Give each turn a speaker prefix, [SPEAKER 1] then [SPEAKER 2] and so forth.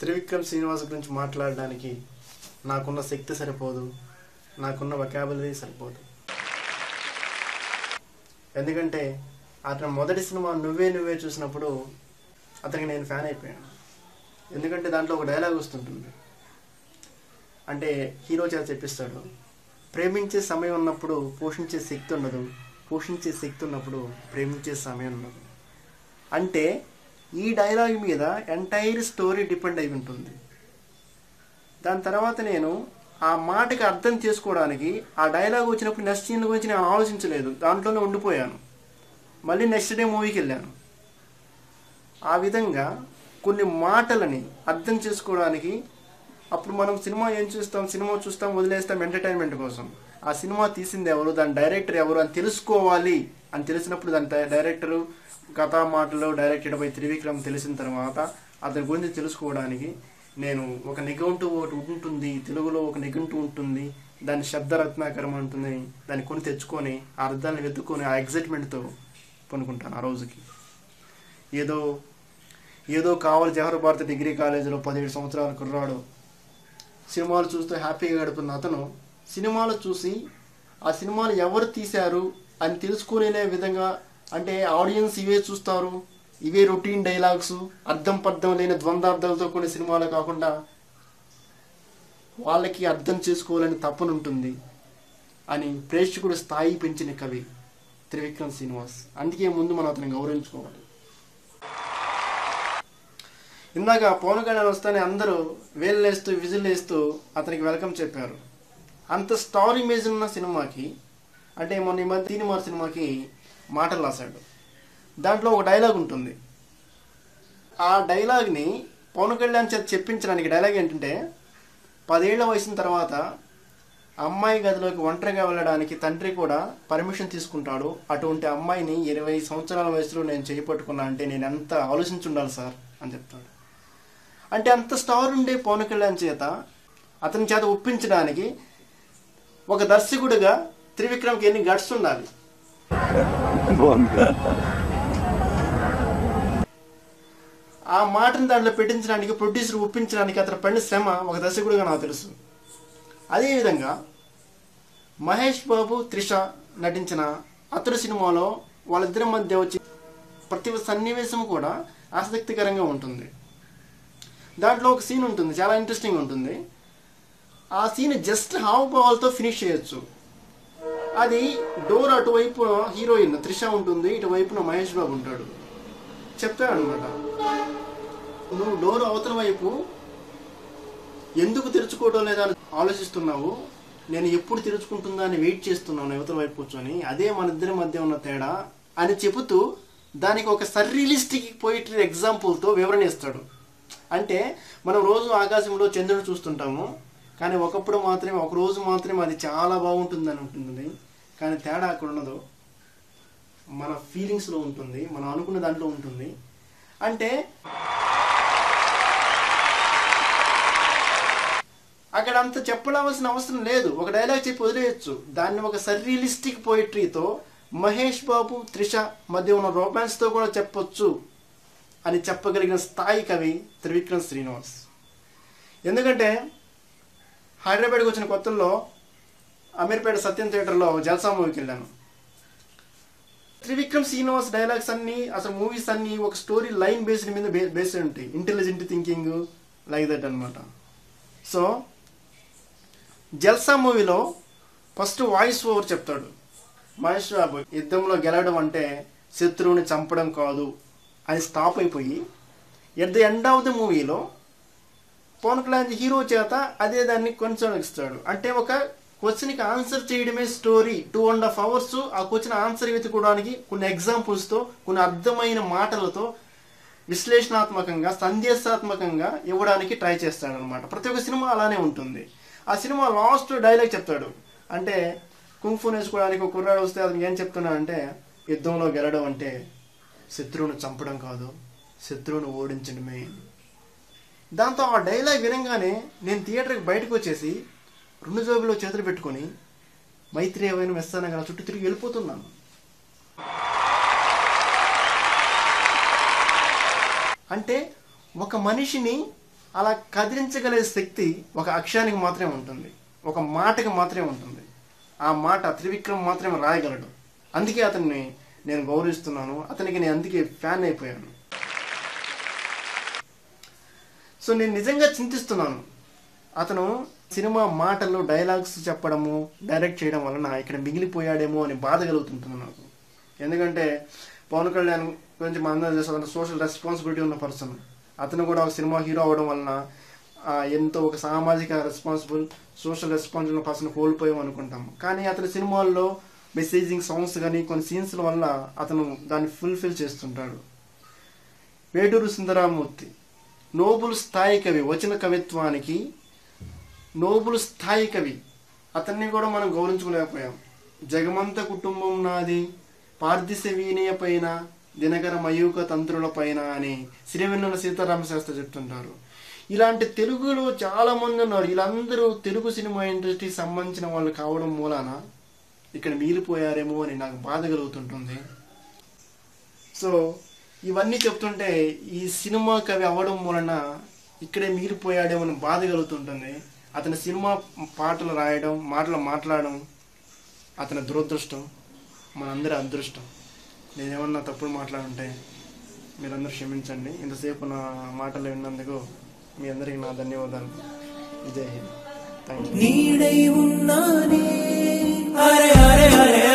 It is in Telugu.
[SPEAKER 1] త్రివిక్రమ్ శ్రీనివాస్ గురించి మాట్లాడడానికి నాకున్న శక్తి సరిపోదు, నాకున్న వొకాబులరీ సరిపోదు. ఎందుకంటే అతని మొదటి సినిమా నువ్వే నువ్వే చూసినప్పుడు అతనికి నేను ఫ్యాన్ అయిపోయాను. ఎందుకంటే దాంట్లో ఒక డైలాగ్ వస్తుంటుంది. అంటే హీరో చేత చెప్పిస్తాడు, ప్రేమించే సమయం ఉన్నప్పుడు పోషించే శక్తి ఉండదు, పోషించే శక్తి ఉన్నప్పుడు ప్రేమించే సమయం ఉండదు. అంటే ఈ డైలాగ్ మీద ఎంటైర్ స్టోరీ డిపెండ్ అయి ఉంటుంది. దాని తర్వాత నేను ఆ మాటకి అర్థం చేసుకోవడానికి ఆ డైలాగ్ వచ్చినప్పుడు నెక్స్ట్ సీన్ గురించి నేను ఆలోచించలేదు, దాంట్లోనే ఉండిపోయాను. మళ్ళీ నెక్స్ట్ డే మూవీకి వెళ్ళాను. ఆ విధంగా కొన్ని మాటలని అర్థం చేసుకోవడానికి అప్పుడు మనం సినిమా ఏం చూస్తాం, సినిమా చూస్తాం, వదిలేస్తాం ఎంటర్టైన్మెంట్ కోసం. ఆ సినిమా తీసింది ఎవరు, దాని డైరెక్టర్ ఎవరు అని తెలుసుకోవాలి అని తెలిసినప్పుడు దాని డైరెక్టరు కథా మాటలు డైరెక్టెడ్ బై త్రివిక్రమ్ తెలిసిన తర్వాత అతని గురించి తెలుసుకోవడానికి నేను ఒక నిఘంటు ఒకటి ఉంటుంది, తెలుగులో ఒక నిఘంటు ఉంటుంది, దాని శబ్దరత్నాకరం ఉంటుంది, దాన్ని కొని తెచ్చుకొని ఆ అర్థాన్ని వెతుక్కొని ఆ ఎగ్జైట్మెంట్తో పనుకుంటాను. ఆ రోజుకి ఏదో కావాలి జవహర్ భారతి డిగ్రీ కాలేజీలో 17 సంవత్సరాల కుర్రాడు సినిమాలు చూస్తూ హ్యాపీగా గడుపుతున్న అతను సినిమాలు చూసి ఆ సినిమాలు ఎవరు తీశారు అని తెలుసుకునే విధంగా, అంటే ఆడియన్స్ ఇవే చూస్తారు, ఇవే రొటీన్ డైలాగ్స్, అర్థం పర్థం లేని ద్వంద్వార్థాలతో కొన్ని సినిమాలు కాకుండా వాళ్ళకి అర్థం చేసుకోవాలని తప్పనుంటుంది అని ప్రేక్షకుడు స్థాయి పెంచిన కవి త్రివిక్రమ్ శ్రీనివాస్. అందుకే ముందు మనం అతన్ని గౌరవించుకోవాలి. ఇందాక పవన్ కళ్యాణ్ వస్తానే అందరూ వేళ్ళేస్తూ విజిల్ వేస్తూ అతనికి వెల్కమ్ చెప్పారు. అంత స్టార్ ఇమేజ్ ఉన్న సినిమాకి, అంటే మొన్న ఈ మధ్య తీనిమార్ సినిమాకి మాటలు రాశాడు. దాంట్లో ఒక డైలాగ్ ఉంటుంది. ఆ డైలాగ్ని పవన్ కళ్యాణ్ చేత చెప్పించడానికి డైలాగ్ ఏంటంటే, 10 ఏళ్ల వయసున తర్వాత అమ్మాయి గదిలోకి ఒంటరిగా వెళ్ళడానికి తండ్రి కూడా పర్మిషన్ తీసుకుంటాడు. అటువంటి అమ్మాయిని 20 సంవత్సరాల వయసులో నేను చేపట్టుకున్నా అంటే నేను ఎంత ఆలోచించుండాలి సార్ అని చెప్తాడు. అంటే అంత స్టార్ ఉండే పవన్ కళ్యాణ్ చేత అతని చేత ఒప్పించడానికి ఒక దర్శకుడిగా త్రివిక్రమ్కి ఎన్ని గట్స్ ఉండాలి. ఆ మాటను దాంట్లో పెట్టించడానికి, ప్రొడ్యూసర్ ఒప్పించడానికి అతను పడిన శ్రమ ఒక దర్శకుడిగా నాకు తెలుసు. అదేవిధంగా మహేష్ బాబు త్రిష నటించిన అతడు సినిమాలో వాళ్ళిద్దరి మధ్య వచ్చి ప్రతి సన్నివేశం కూడా ఆసక్తికరంగా ఉంటుంది. దాంట్లో ఒక సీన్ ఉంటుంది, చాలా ఇంట్రెస్టింగ్ ఉంటుంది. ఆ సీన్ జస్ట్ హావభావాలతో ఫినిష్ చేయొచ్చు. అది డోర్ అటువైపు హీరోయిన్ త్రిష ఉంటుంది, ఇటువైపున మహేష్ బాబు ఉంటాడు. చెప్తాడనమాట, నువ్వు డోర్ అవతల వైపు ఎందుకు తెరుచుకోవడం లేదా అని ఆలోచిస్తున్నావు, నేను ఎప్పుడు తెరుచుకుంటుందా అని వెయిట్ చేస్తున్నాను అవతల వైపు కూర్చొని, అదే మన ఇద్దరి మధ్య ఉన్న తేడా అని చెబుతూ దానికి ఒక సర్రియలిస్టిక్ పోయిటరీ ఎగ్జాంపుల్తో వివరణ ఇస్తాడు. అంటే మనం రోజు ఆకాశంలో చంద్రుడు చూస్తుంటాము, కానీ ఒక రోజు మాత్రమే అది చాలా బాగుంటుందని ఉంటుంది. కానీ తేడా అక్కడ ఉన్నదో మన ఫీలింగ్స్లో ఉంటుంది, మనం అనుకున్న దాంట్లో ఉంటుంది. అంటే అక్కడ అంత చెప్పవలసిన అవసరం లేదు, ఒక డైలాగ్ చెప్పి వదిలేయచ్చు. దాన్ని ఒక సర్రియలిస్టిక్ పోయిటరీతో మహేష్ బాబు త్రిష మధ్య ఉన్న రొమాన్స్తో కూడా చెప్పొచ్చు అని చెప్పగలిగిన స్థాయి కవి త్రివిక్రమ్ శ్రీనివాస్. ఎందుకంటే హైదరాబాద్కి వచ్చిన కొత్తల్లో అమీర్పేట సత్యం థియేటర్లో జల్సా మూవీకి వెళ్ళాను. త్రివిక్రమ్ శ్రీనివాస్ డైలాగ్స్ అన్నీ, అసలు మూవీస్ అన్నీ ఒక స్టోరీ లైన్ బేస్డ్ మీద బేస్డ్ ఉంటాయి. ఇంటెలిజెంట్ థింకింగ్ లైక్ దట్ అనమాట. సో జల్సా మూవీలో ఫస్ట్ వాయిస్ ఓవర్ చెప్తాడు మహేష్ బాబు, యుద్ధంలో గెలవడం అంటే శత్రువుని చంపడం కాదు అని స్టాప్ అయిపోయి, at the end of the మూవీలో పవన్ కళ్యాణ్ హీరో చేత అదే దాన్ని కొనసాగిస్తాడు. అంటే ఒక క్వశ్చన్కి ఆన్సర్ చేయడమే స్టోరీ. 2.5 hours ఆ క్వశ్చన్ ఆన్సర్ వెతుకోవడానికి కొన్ని ఎగ్జాంపుల్స్తో, కొన్ని అర్థమైన మాటలతో విశ్లేషణాత్మకంగా, సందేశాత్మకంగా ఇవ్వడానికి ట్రై చేస్తాడనమాట. ప్రతి ఒక్క సినిమా అలానే ఉంటుంది. ఆ సినిమా లాస్ట్ డైలాగ్ చెప్తాడు. అంటే కుంఫు నేర్చుకోవడానికి ఒక కుర్రాడు వస్తే అతనికి ఏం చెప్తున్నాడంటే, యుద్ధంలో గెలవడం అంటే శత్రువును చంపడం కాదు, శత్రువును ఓడించడమే. దాంతో ఆ డైలాగ్ వినంగానే నేను థియేటర్కి బయటకు వచ్చేసి 2 జేబుల్లో చేతులు పెట్టుకొని మైత్రి ఏమైనా మెస్తానగా చుట్టూ తిరిగి వెళ్ళిపోతున్నాను. అంటే ఒక మనిషిని అలా కదిలించగలిగే శక్తి ఒక అక్షరానికి మాత్రమే ఉంటుంది, ఒక మాటకి మాత్రమే ఉంటుంది. ఆ మాట త్రివిక్రమ్ మాత్రమే రాయగలడు. అందుకే అతన్ని నేను గౌరవిస్తున్నాను, అతనికి నేను అందుకే ఫ్యాన్ అయిపోయాను. సో నేను నిజంగా చింతిస్తున్నాను, అతను సినిమా మాటలు డైలాగ్స్ చెప్పడము డైరెక్ట్ చేయడం వలన ఇక్కడ మిగిలిపోయాడేమో అని బాధ కలుగుతుంటుంది నాకు. ఎందుకంటే పవన్ కళ్యాణ్ గురించి మన అందరూ చేస్తే అతను సోషల్ రెస్పాన్సిబిలిటీ ఉన్న పర్సన్. అతను కూడా ఒక సినిమా హీరో అవ్వడం వలన ఎంతో ఒక సామాజిక రెస్పాన్సిబుల్ సోషల్ రెస్పాన్సిబుల్ పర్సన్ కోల్పోయాం అనుకుంటాము. కానీ అతని సినిమాల్లో మెసేజింగ్ సాంగ్స్ కానీ కొన్ని సీన్స్ల వల్ల అతను దాన్ని ఫుల్ఫిల్ చేస్తుంటాడు. వేటూరు సుందరమూర్తి నోబుల్ స్థాయి కవి, వచన కవిత్వానికి నోబుల్ స్థాయి కవి. అతన్ని కూడా మనం గౌరవించుకోలేకపోయాం. జగమంత కుటుంబం నాది, పార్థిస వీణయ పైన, దినకర మయూక తంత్రుల పైన అని శ్రీవెన్నెల సీతారామ శాస్త్రి చెప్తుంటారు. ఇలాంటి తెలుగులో చాలామంది ఉన్నారు. వీళ్ళందరూ తెలుగు సినిమా ఇండస్ట్రీకి సంబంధించిన వాళ్ళు కావడం మూలాన ఇక్కడ మిగిలిపోయారేమో అని నాకు బాధ కలుగుతుంటుంది. సో ఇవన్నీ చెప్తుంటే ఈ సినిమా కవి అవ్వడం మూలన ఇక్కడే మిగిలిపోయాడేమో అని బాధ కలుగుతుంటుంది. అతని సినిమా పాటలు రాయడం, మాటలు మాట్లాడడం అతని దురదృష్టం, మనందరి అదృష్టం. నేనేమన్నా తప్పుడు మాట్లాడుంటే మీరందరూ క్షమించండి. ఇంతసేపు నా మాటలు విన్నందుకు మీ అందరికీ నా ధన్యవాదాలు. జై హింద్. Thank you.